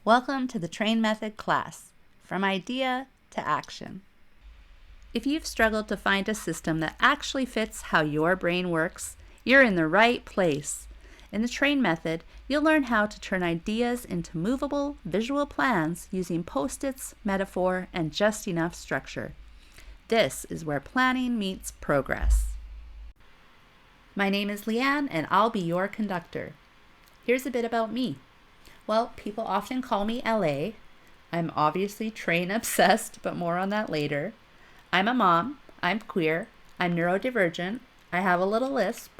Welcome to the Train Method class, from idea to action. If you've struggled to find a system that actually fits how your brain works, you're in the right place. In the Train Method, you'll learn how to turn ideas into movable, visual plans using post-its, metaphor, and just enough structure. This is where planning meets progress. My name is Leigh-Ann, and I'll be your conductor. Here's a bit about me. Well, people often call me LA. I'm obviously train obsessed, but more on that later. I'm a mom. I'm queer. I'm neurodivergent. I have a little lisp.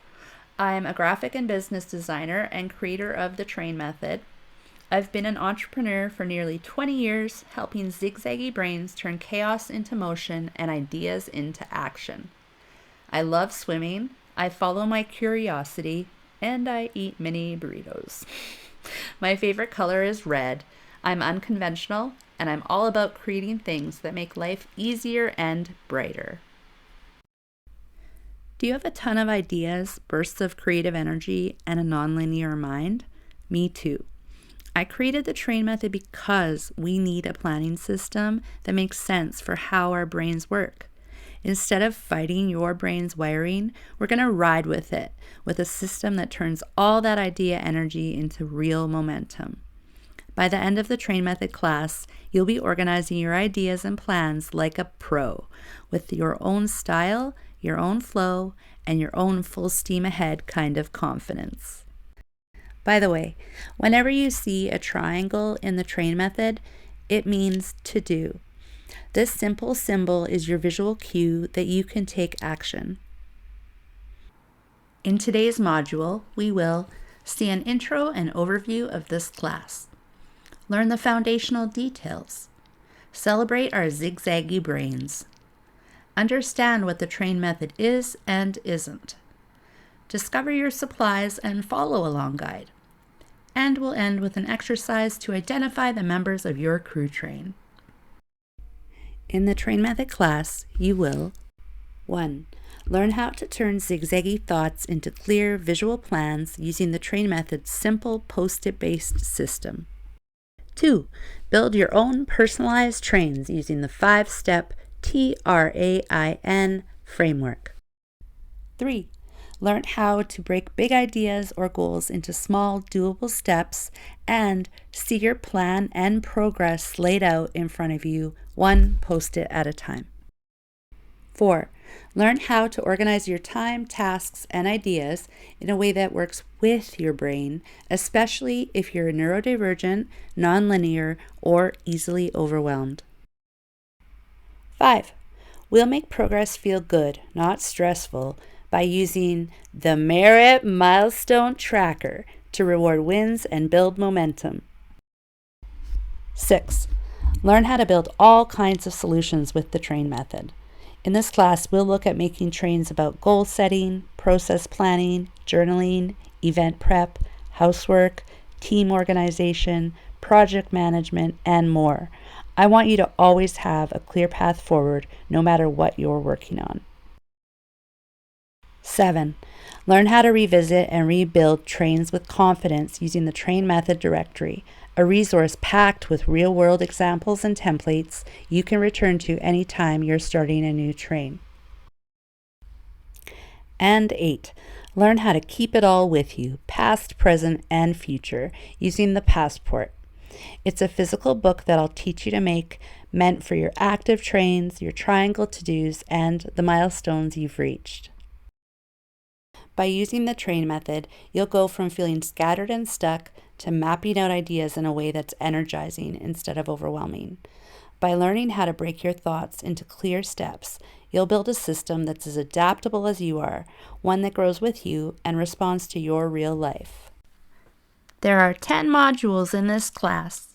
I'm a graphic and business designer and creator of the Train Method. I've been an entrepreneur for nearly 20 years, helping zigzaggy brains turn chaos into motion and ideas into action. I love swimming. I follow my curiosity, and I eat mini burritos. My favorite color is red. I'm unconventional, and I'm all about creating things that make life easier and brighter. Do you have a ton of ideas, bursts of creative energy, and a nonlinear mind? Me too. I created the Train Method because we need a planning system that makes sense for how our brains work. Instead of fighting your brain's wiring, we're going to ride with it, with a system that turns all that idea energy into real momentum. By the end of the Train Method class, you'll be organizing your ideas and plans like a pro, with your own style, your own flow, and your own full steam ahead kind of confidence. By the way, whenever you see a triangle in the Train Method, it means to do. This simple symbol is your visual cue that you can take action. In today's module, we will see an intro and overview of this class, learn the foundational details, celebrate our zigzaggy brains, understand what the Train Method is and isn't, discover your supplies and follow-along guide, and we'll end with an exercise to identify the members of your crew train. In the Train Method class, you will 1. Learn how to turn zigzaggy thoughts into clear visual plans using the Train Method's simple post-it-based system. 2. Build your own personalized trains using the 5-step TRAIN framework. 3. Learn how to break big ideas or goals into small, doable steps and see your plan and progress laid out in front of you, one post-it at a time. 4. Learn how to organize your time, tasks, and ideas in a way that works with your brain, especially if you're neurodivergent, nonlinear, or easily overwhelmed. 5. We'll make progress feel good, not stressful, by using the Merit Milestone Tracker to reward wins and build momentum. 6. Learn how to build all kinds of solutions with the Train Method. In this class, we'll look at making trains about goal setting, process planning, journaling, event prep, housework, team organization, project management, and more. I want you to always have a clear path forward no matter what you're working on. 7. Learn how to revisit and rebuild trains with confidence using the Train Method directory, a resource packed with real-world examples and templates you can return to anytime you're starting a new train. And 8. Learn how to keep it all with you, past, present, and future, using the Passport. It's a physical book that I'll teach you to make, meant for your active trains, your triangle to-dos, and the milestones you've reached. By using the Train Method, you'll go from feeling scattered and stuck to mapping out ideas in a way that's energizing instead of overwhelming. By learning how to break your thoughts into clear steps, you'll build a system that's as adaptable as you are, one that grows with you and responds to your real life. There are 10 modules in this class.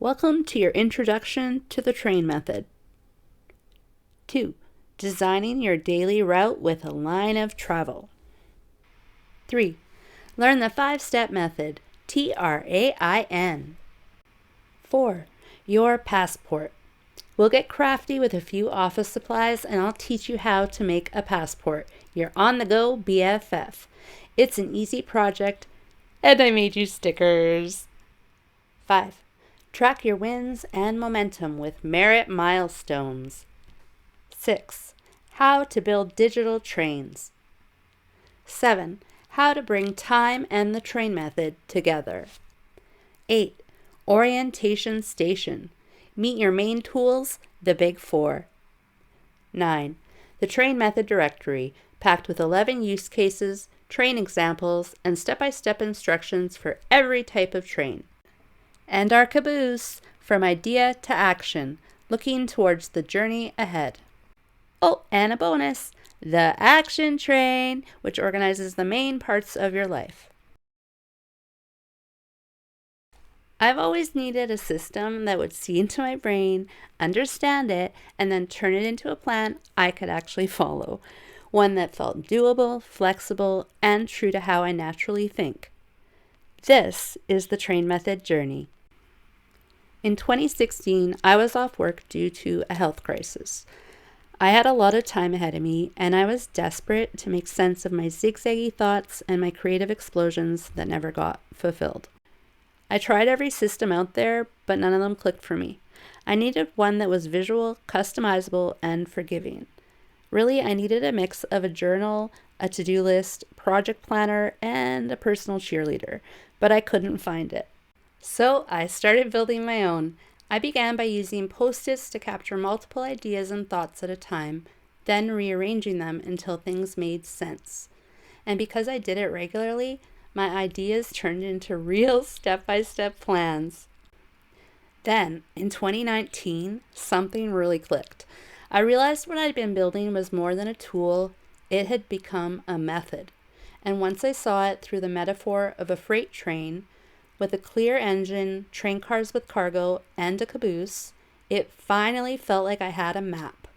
Welcome to your introduction to the Train Method. 2. Designing your daily route with a line of travel. 3. Learn the 5-step method, TRAIN. 4. Your passport. We'll get crafty with a few office supplies and I'll teach you how to make a passport, your on-the-go BFF. It's an easy project and I made you stickers. 5. Track your wins and momentum with merit milestones. 6. How to build digital trains. 7. How to bring time and the train method together. 8. Orientation station. Meet your main tools, the Big Four. 9. The train method directory, packed with 11 use cases, train examples, and step-by-step instructions for every type of train. And our caboose, from idea to action, looking towards the journey ahead. Oh, and a bonus, the action train, which organizes the main parts of your life. I've always needed a system that would see into my brain, understand it, and then turn it into a plan I could actually follow. One that felt doable, flexible, and true to how I naturally think. This is the train method journey. In 2016, I was off work due to a health crisis. I had a lot of time ahead of me, and I was desperate to make sense of my zigzaggy thoughts and my creative explosions that never got fulfilled. I tried every system out there, but none of them clicked for me. I needed one that was visual, customizable, and forgiving. Really, I needed a mix of a journal, a to-do list, project planner, and a personal cheerleader, but I couldn't find it. So I started building my own. I began by using Post-its to capture multiple ideas and thoughts at a time, then rearranging them until things made sense. And because I did it regularly, my ideas turned into real step-by-step plans. Then, in 2019, something really clicked. I realized what I'd been building was more than a tool, it had become a method. And once I saw it through the metaphor of a freight train, with a clear engine, train cars with cargo, and a caboose, it finally felt like I had a map.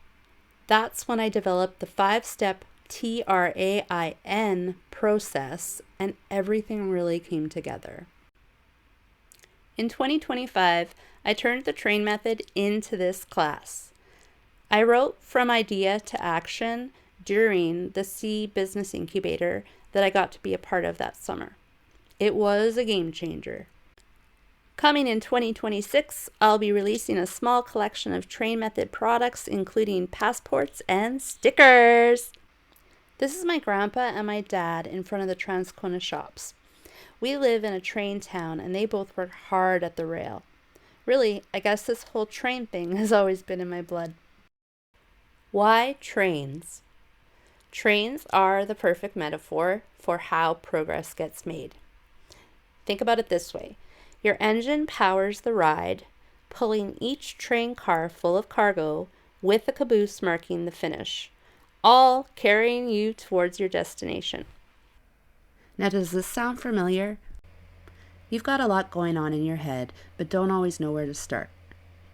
That's when I developed the 5-step TRAIN process, and everything really came together. In 2025, I turned the train method into this class. I wrote From Idea to Action during the C Business Incubator that I got to be a part of that summer. It was a game changer. Coming in 2026, I'll be releasing a small collection of train method products, including passports and stickers. This is my grandpa and my dad in front of the Transcona shops. We live in a train town and they both work hard at the rail. Really, I guess this whole train thing has always been in my blood. Why trains? Trains are the perfect metaphor for how progress gets made. Think about it this way. Your engine powers the ride, pulling each train car full of cargo with a caboose marking the finish, all carrying you towards your destination. Now, does this sound familiar? You've got a lot going on in your head, but don't always know where to start.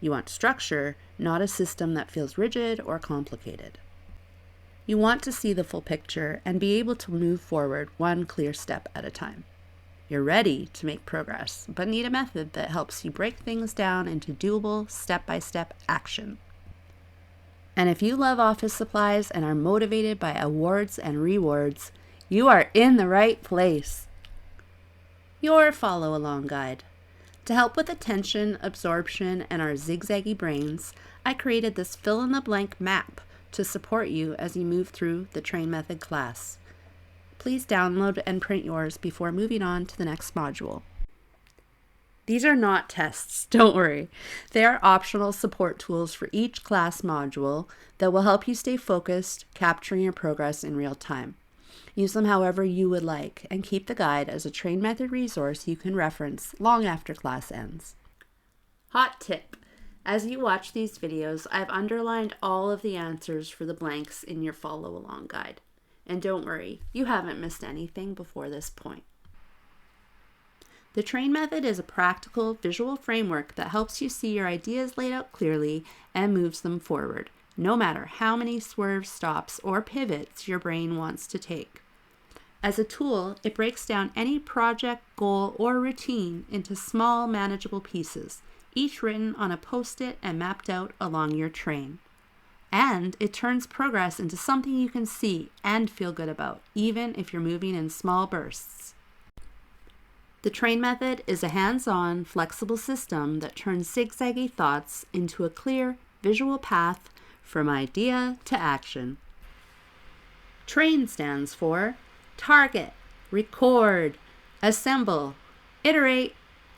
You want structure, not a system that feels rigid or complicated. You want to see the full picture and be able to move forward one clear step at a time. You're ready to make progress, but need a method that helps you break things down into doable, step-by-step action. And if you love office supplies and are motivated by awards and rewards, you are in the right place. Your follow-along guide. To help with attention, absorption, and our zigzaggy brains, I created this fill-in-the-blank map to support you as you move through the train method class. Please download and print yours before moving on to the next module. These are not tests, don't worry. They are optional support tools for each class module that will help you stay focused, capturing your progress in real time. Use them however you would like, and keep the guide as a train method resource you can reference long after class ends. Hot tip. As you watch these videos, I've underlined all of the answers for the blanks in your follow-along guide. And don't worry, you haven't missed anything before this point. The train method is a practical, visual framework that helps you see your ideas laid out clearly and moves them forward, no matter how many swerves, stops, or pivots your brain wants to take. As a tool, it breaks down any project, goal, or routine into small, manageable pieces, each written on a Post-it and mapped out along your train. And it turns progress into something you can see and feel good about, even if you're moving in small bursts. The train method is a hands-on, flexible system that turns zigzaggy thoughts into a clear, visual path from idea to action. TRAIN stands for target, record, assemble, iterate,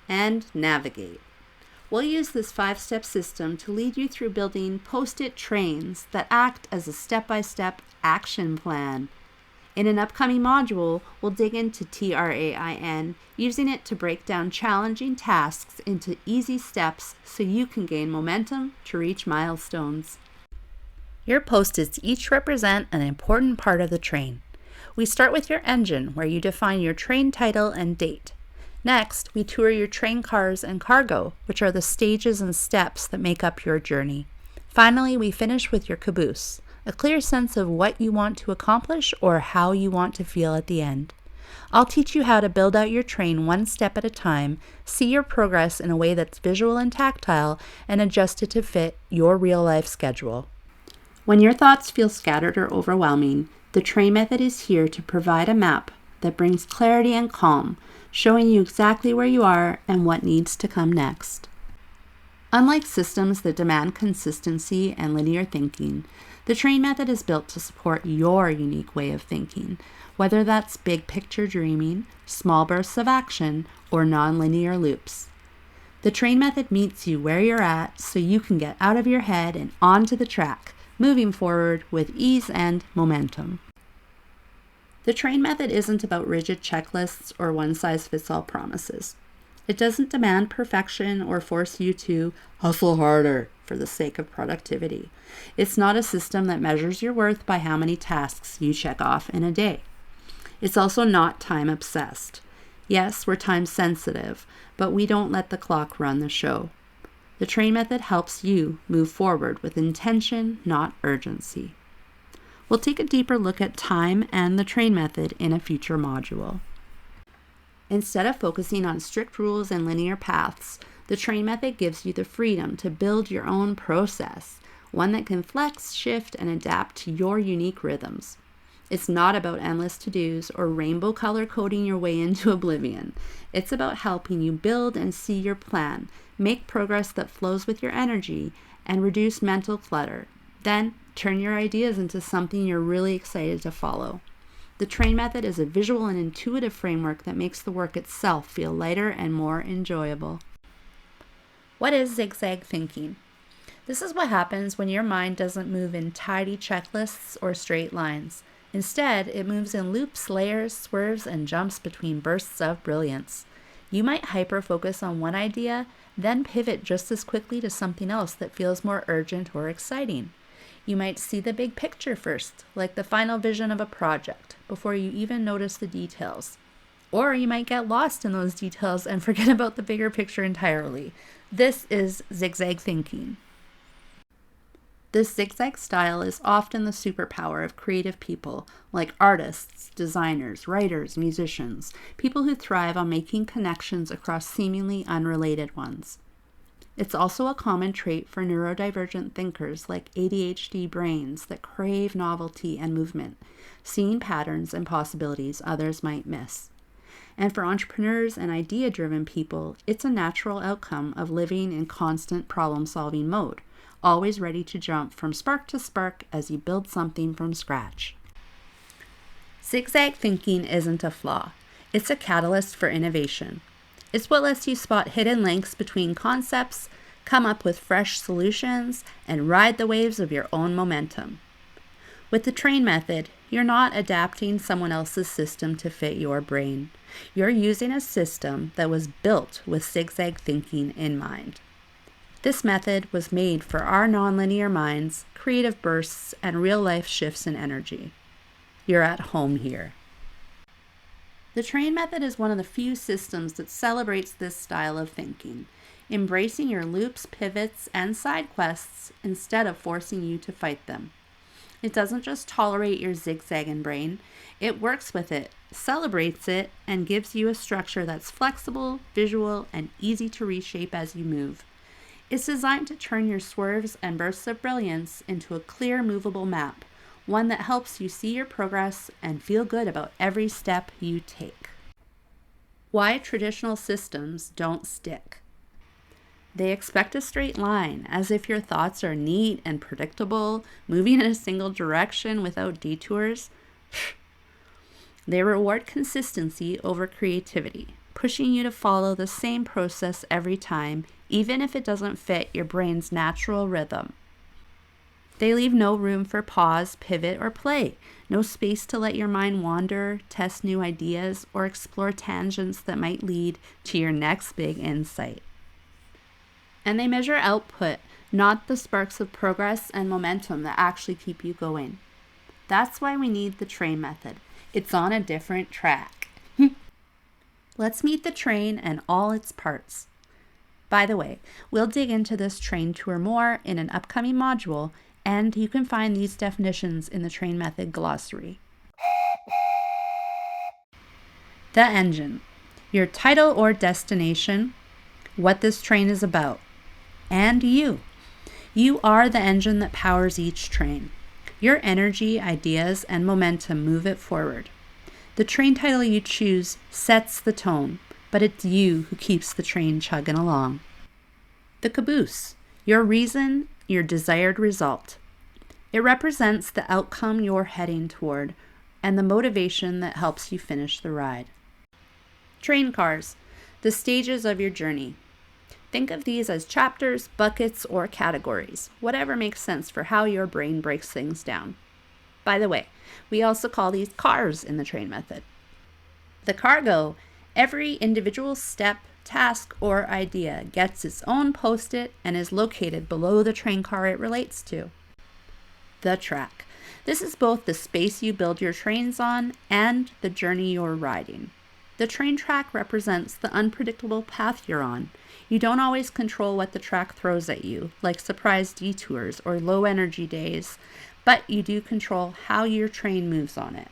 and navigate. We'll use this 5-step system to lead you through building post-it trains that act as a step-by-step action plan. In an upcoming module, we'll dig into TRAIN, using it to break down challenging tasks into easy steps so you can gain momentum to reach milestones. Your post-its each represent an important part of the train. We start with your engine, where you define your train title and date. Next, we tour your train cars and cargo, which are the stages and steps that make up your journey. Finally, we finish with your caboose, a clear sense of what you want to accomplish or how you want to feel at the end. I'll teach you how to build out your train one step at a time, see your progress in a way that's visual and tactile, and adjust it to fit your real-life schedule. When your thoughts feel scattered or overwhelming, the train method is here to provide a map that brings clarity and calm, showing you exactly where you are and what needs to come next. Unlike systems that demand consistency and linear thinking, the train method is built to support your unique way of thinking, whether that's big picture dreaming, small bursts of action, or non-linear loops. The train method meets you where you're at so you can get out of your head and onto the track, moving forward with ease and momentum. The train method isn't about rigid checklists or one-size-fits-all promises. It doesn't demand perfection or force you to hustle harder for the sake of productivity. It's not a system that measures your worth by how many tasks you check off in a day. It's also not time-obsessed. Yes, we're time-sensitive, but we don't let the clock run the show. The train method helps you move forward with intention, not urgency. We'll take a deeper look at time and the train method in a future module. Instead of focusing on strict rules and linear paths, the train method gives you the freedom to build your own process, one that can flex, shift, and adapt to your unique rhythms. It's not about endless to-dos or rainbow color coding your way into oblivion. It's about helping you build and see your plan, make progress that flows with your energy, and reduce mental clutter. Then, turn your ideas into something you're really excited to follow. The train method is a visual and intuitive framework that makes the work itself feel lighter and more enjoyable. What is zigzag thinking? This is what happens when your mind doesn't move in tidy checklists or straight lines. Instead, it moves in loops, layers, swerves, and jumps between bursts of brilliance. You might hyper-focus on one idea, then pivot just as quickly to something else that feels more urgent or exciting. You might see the big picture first, like the final vision of a project, before you even notice the details. Or you might get lost in those details and forget about the bigger picture entirely. This is zigzag thinking. This zigzag style is often the superpower of creative people, like artists, designers, writers, musicians, people who thrive on making connections across seemingly unrelated ones. It's also a common trait for neurodivergent thinkers like ADHD brains that crave novelty and movement, seeing patterns and possibilities others might miss. And for entrepreneurs and idea-driven people, it's a natural outcome of living in constant problem-solving mode, always ready to jump from spark to spark as you build something from scratch. Zigzag thinking isn't a flaw. It's a catalyst for innovation. It's what lets you spot hidden links between concepts, come up with fresh solutions, and ride the waves of your own momentum. With the train method, you're not adapting someone else's system to fit your brain. You're using a system that was built with zigzag thinking in mind. This method was made for our nonlinear minds, creative bursts, and real-life shifts in energy. You're at home here. The train method is one of the few systems that celebrates this style of thinking, embracing your loops, pivots, and side quests instead of forcing you to fight them. It doesn't just tolerate your zigzagging brain, it works with it, celebrates it, and gives you a structure that's flexible, visual, and easy to reshape as you move. It's designed to turn your swerves and bursts of brilliance into a clear, movable map, one that helps you see your progress and feel good about every step you take. Why traditional systems don't stick. They expect a straight line, as if your thoughts are neat and predictable, moving in a single direction without detours. They reward consistency over creativity, pushing you to follow the same process every time, even if it doesn't fit your brain's natural rhythm. They leave no room for pause, pivot, or play, no space to let your mind wander, test new ideas, or explore tangents that might lead to your next big insight. And they measure output, not the sparks of progress and momentum that actually keep you going. That's why we need the train method. It's on a different track. Let's meet the train and all its parts. By the way, we'll dig into this train tour more in an upcoming module, and you can find these definitions in the train method glossary. The engine, your title or destination, what this train is about, and you. You are the engine that powers each train. Your energy, ideas, and momentum move it forward. The train title you choose sets the tone, but it's you who keeps the train chugging along. The caboose, your reason, your desired result. It represents the outcome you're heading toward and the motivation that helps you finish the ride. Train cars, the stages of your journey. Think of these as chapters, buckets, or categories, whatever makes sense for how your brain breaks things down. By the way, we also call these cars in the train method. The cargo, every individual step, task, or idea gets its own post-it and is located below the train car it relates to. The track. This is both the space you build your trains on and the journey you're riding. The train track represents the unpredictable path you're on. You don't always control what the track throws at you, like surprise detours or low energy days, but you do control how your train moves on it.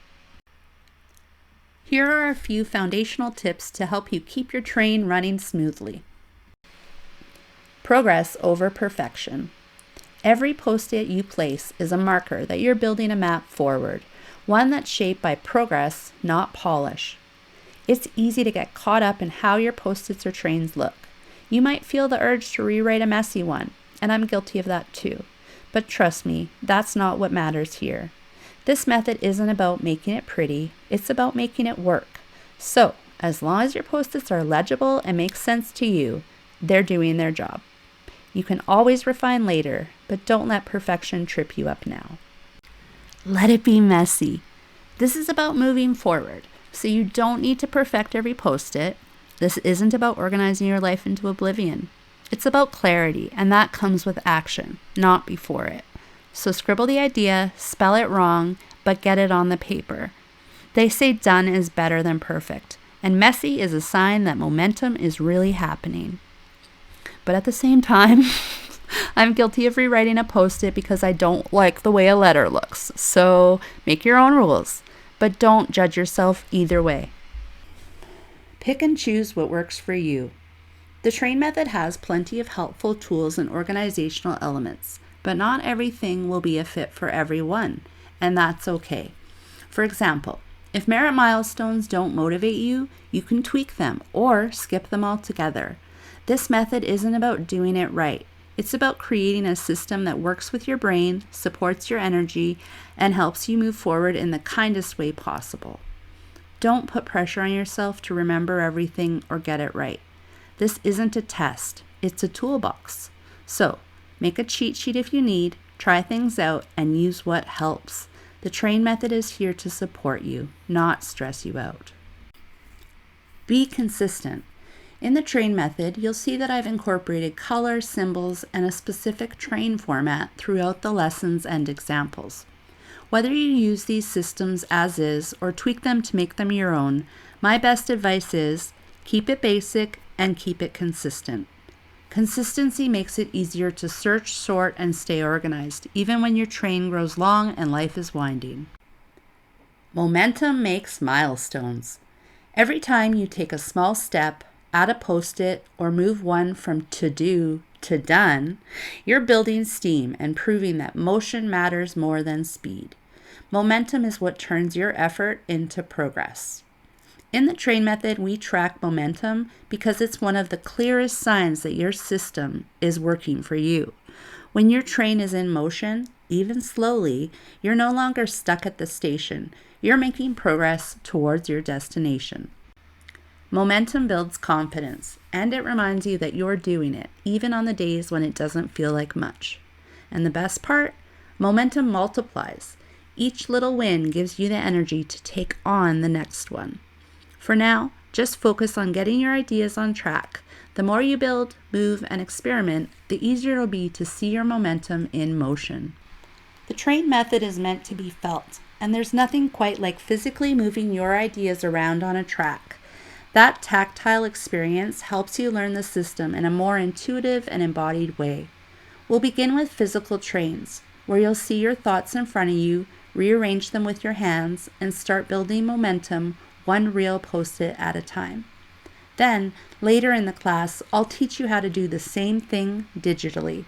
Here are a few foundational tips to help you keep your train running smoothly. Progress over perfection. Every post-it you place is a marker that you're building a map forward, one that's shaped by progress, not polish. It's easy to get caught up in how your post-its or trains look. You might feel the urge to rewrite a messy one, and I'm guilty of that too. But trust me, that's not what matters here. This method isn't about making it pretty, it's about making it work. So, as long as your post-its are legible and make sense to you, they're doing their job. You can always refine later, but don't let perfection trip you up now. Let it be messy. This is about moving forward, so you don't need to perfect every post-it. This isn't about organizing your life into oblivion. It's about clarity, and that comes with action, not before it. So scribble the idea, spell it wrong, but get it on the paper. They say done is better than perfect, and messy is a sign that momentum is really happening. But at the same time, I'm guilty of rewriting a post-it because I don't like the way a letter looks. So make your own rules, but don't judge yourself either way. Pick and choose what works for you. The train method has plenty of helpful tools and organizational elements, but not everything will be a fit for everyone, and that's okay. For example, if merit milestones don't motivate you, you can tweak them or skip them altogether. This method isn't about doing it right. It's about creating a system that works with your brain, supports your energy, and helps you move forward in the kindest way possible. Don't put pressure on yourself to remember everything or get it right. This isn't a test, it's a toolbox. So, make a cheat sheet if you need, try things out, and use what helps. The train method is here to support you, not stress you out. Be consistent. In the train method, you'll see that I've incorporated color, symbols, and a specific train format throughout the lessons and examples. Whether you use these systems as is or tweak them to make them your own, my best advice is keep it basic and keep it consistent. Consistency makes it easier to search, sort, and stay organized, even when your train grows long and life is winding. Momentum makes milestones. Every time you take a small step, add a post-it, or move one from to-do to done, you're building steam and proving that motion matters more than speed. Momentum is what turns your effort into progress. In the train method, we track momentum because it's one of the clearest signs that your system is working for you. When your train is in motion, even slowly, you're no longer stuck at the station. You're making progress towards your destination. Momentum builds confidence, and it reminds you that you're doing it, even on the days when it doesn't feel like much. And the best part? Momentum multiplies. Each little win gives you the energy to take on the next one. For now, just focus on getting your ideas on track. The more you build, move, and experiment, the easier it'll be to see your momentum in motion. The train method is meant to be felt, and there's nothing quite like physically moving your ideas around on a track. That tactile experience helps you learn the system in a more intuitive and embodied way. We'll begin with physical trains, where you'll see your thoughts in front of you, rearrange them with your hands, and start building momentum one real post-it at a time. Then, later in the class, I'll teach you how to do the same thing digitally.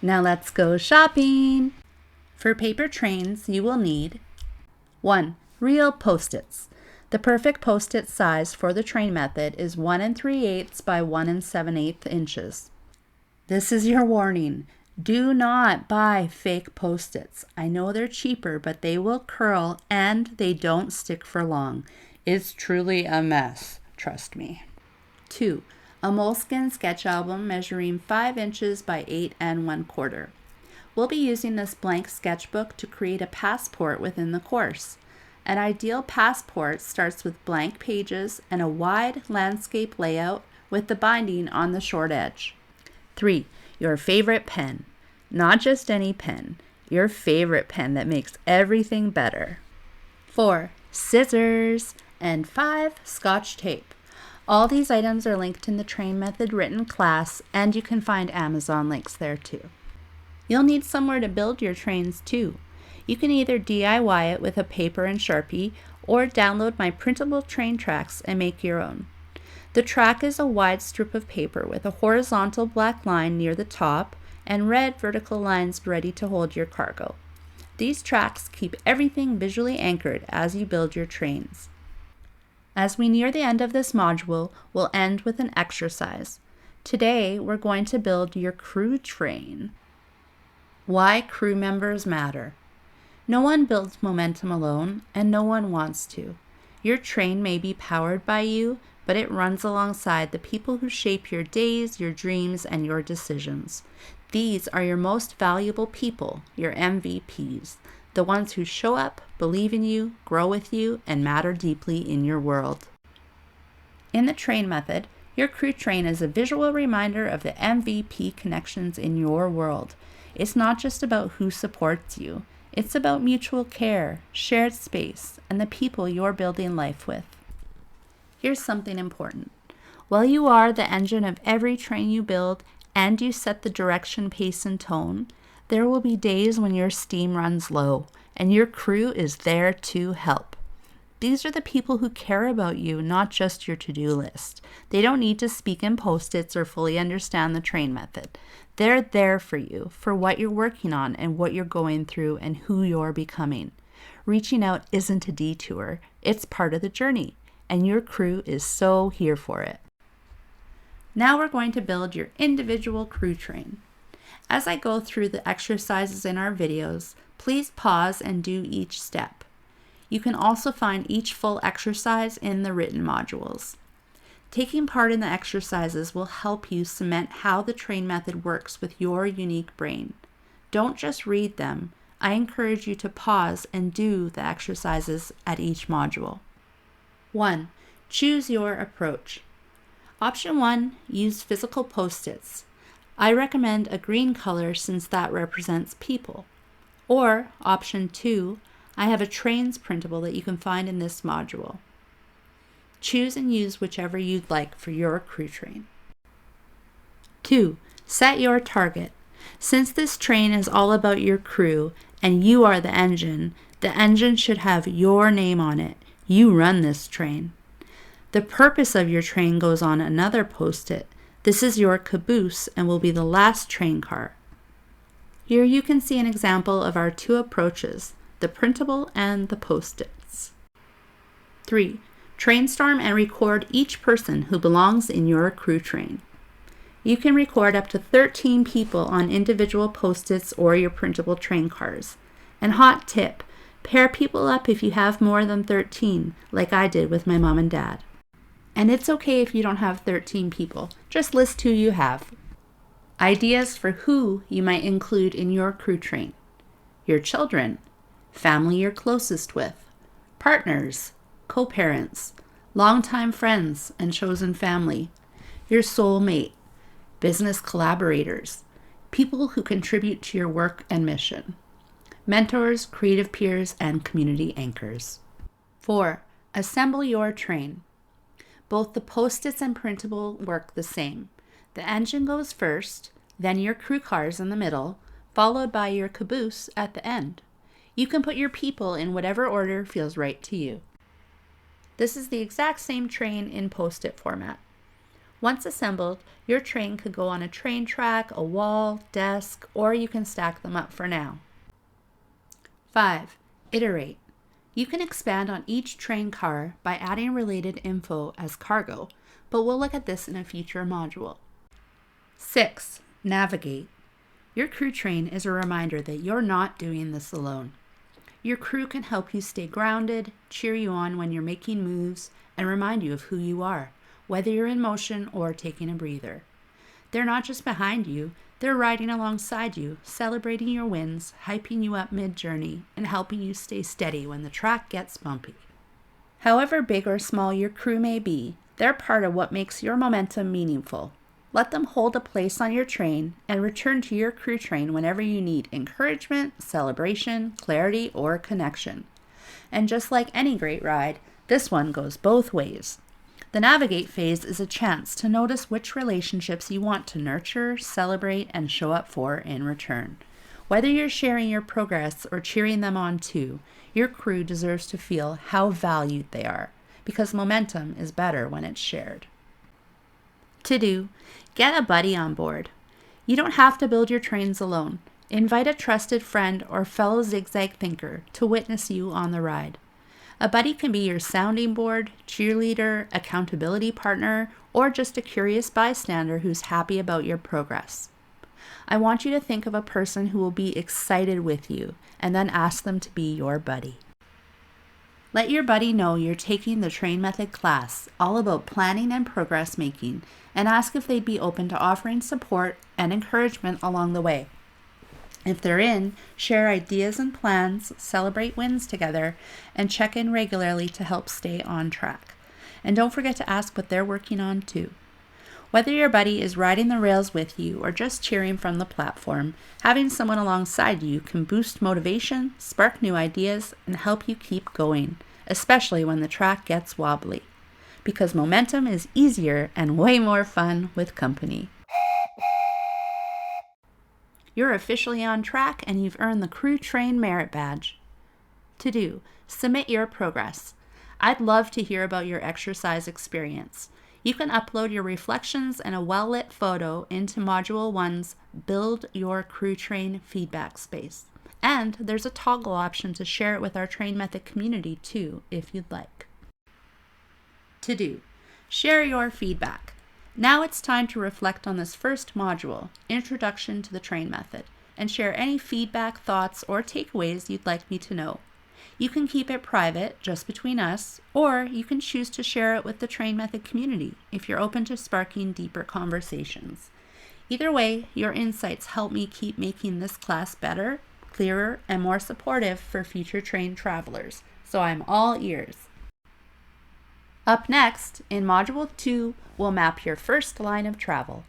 Now let's go shopping! For paper trains, you will need 1. Real Post-its. The perfect Post-it size for the train method is 1 3/8 by 1 7/8 inches. This is your warning. Do not buy fake Post-its. I know they're cheaper, but they will curl and they don't stick for long. It's truly a mess, trust me. 2. A moleskin sketch album measuring 5 inches by 8 1/4. We'll be using this blank sketchbook to create a passport within the course. An ideal passport starts with blank pages and a wide landscape layout with the binding on the short edge. 3. Your favorite pen. Not just any pen, your favorite pen that makes everything better. 4. Scissors. And 5. Scotch tape. All these items are linked in the train method written class, and you can find Amazon links there too. You'll need somewhere to build your trains too. You can either DIY it with a paper and Sharpie, or download my printable train tracks and make your own. The track is a wide strip of paper with a horizontal black line near the top and red vertical lines ready to hold your cargo. These tracks keep everything visually anchored as you build your trains. As we near the end of this module, we'll end with an exercise. Today, we're going to build your crew train. Why crew members matter. No one builds momentum alone, and no one wants to. Your train may be powered by you, but it runs alongside the people who shape your days, your dreams, and your decisions. These are your most valuable people, your MVPs. The ones who show up, believe in you, grow with you, and matter deeply in your world. In the train method, your crew train is a visual reminder of the MVP connections in your world. It's not just about who supports you. It's about mutual care, shared space, and the people you're building life with. Here's something important. While you are the engine of every train you build and you set the direction, pace, and tone, there will be days when your steam runs low and your crew is there to help. These are the people who care about you, not just your to-do list. They don't need to speak in Post-its or fully understand the train method. They're there for you, for what you're working on and what you're going through and who you're becoming. Reaching out isn't a detour, it's part of the journey, and your crew is so here for it. Now we're going to build your individual crew train. As I go through the exercises in our videos, please pause and do each step. You can also find each full exercise in the written modules. Taking part in the exercises will help you cement how the train method works with your unique brain. Don't just read them. I encourage you to pause and do the exercises at each module. 1. Choose your approach. Option 1, use physical Post-its. I recommend a green color since that represents people. Or option 2, I have a trains printable that you can find in this module. Choose and use whichever you'd like for your crew train. 2. Set your target. Since this train is all about your crew and you are the engine should have your name on it. You run this train. The purpose of your train goes on another Post-it. This is your caboose and will be the last train car. Here you can see an example of our two approaches, the printable and the Post-its. 3. Trainstorm and record each person who belongs in your crew train. You can record up to 13 people on individual post-its or your printable train cars. And hot tip, pair people up if you have more than 13, like I did with my mom and dad. And it's okay if you don't have 13 people, just list who you have. Ideas for who you might include in your crew train. Your children, family you're closest with, partners, co-parents, longtime friends and chosen family, your soulmate, business collaborators, people who contribute to your work and mission, mentors, creative peers, and community anchors. 4. Assemble your train. Both the post-its and printable work the same. The engine goes first, then your crew cars in the middle, followed by your caboose at the end. You can put your people in whatever order feels right to you. This is the exact same train in post-it format. Once assembled, your train could go on a train track, a wall, desk, or you can stack them up for now. 5. Iterate. You can expand on each train car by adding related info as cargo, but we'll look at this in a future module. 6. Navigate. Your crew train is a reminder that you're not doing this alone. Your crew can help you stay grounded, cheer you on when you're making moves, and remind you of who you are, whether you're in motion or taking a breather. They're not just behind you, they're riding alongside you, celebrating your wins, hyping you up mid-journey, and helping you stay steady when the track gets bumpy. However big or small your crew may be, they're part of what makes your momentum meaningful. Let them hold a place on your train and return to your crew train whenever you need encouragement, celebration, clarity, or connection. And just like any great ride, this one goes both ways. The navigate phase is a chance to notice which relationships you want to nurture, celebrate, and show up for in return. Whether you're sharing your progress or cheering them on too, your crew deserves to feel how valued they are, because momentum is better when it's shared. To do, get a buddy on board. You don't have to build your trains alone. Invite a trusted friend or fellow zigzag thinker to witness you on the ride. A buddy can be your sounding board, cheerleader, accountability partner, or just a curious bystander who's happy about your progress. I want you to think of a person who will be excited with you and then ask them to be your buddy. Let your buddy know you're taking the Train Method class, all about planning and progress making, and ask if they'd be open to offering support and encouragement along the way. If they're in, share ideas and plans, celebrate wins together, and check in regularly to help stay on track. And don't forget to ask what they're working on too. Whether your buddy is riding the rails with you or just cheering from the platform, having someone alongside you can boost motivation, spark new ideas, and help you keep going, especially when the track gets wobbly. Because momentum is easier and way more fun with company. You're officially on track and you've earned the Crew Train Merit Badge. To do, submit your progress. I'd love to hear about your exercise experience. You can upload your reflections and a well-lit photo into Module 1's Build Your Crew Train feedback space. And there's a toggle option to share it with our Train Method community too, if you'd like. To do, share your feedback. Now it's time to reflect on this first module, Introduction to the Train Method, and share any feedback, thoughts, or takeaways you'd like me to know. You can keep it private, just between us, or you can choose to share it with the Train Method community if you're open to sparking deeper conversations. Either way, your insights help me keep making this class better, clearer, and more supportive for future train travelers, so I'm all ears. Up next, in Module 2, we'll map your first line of travel.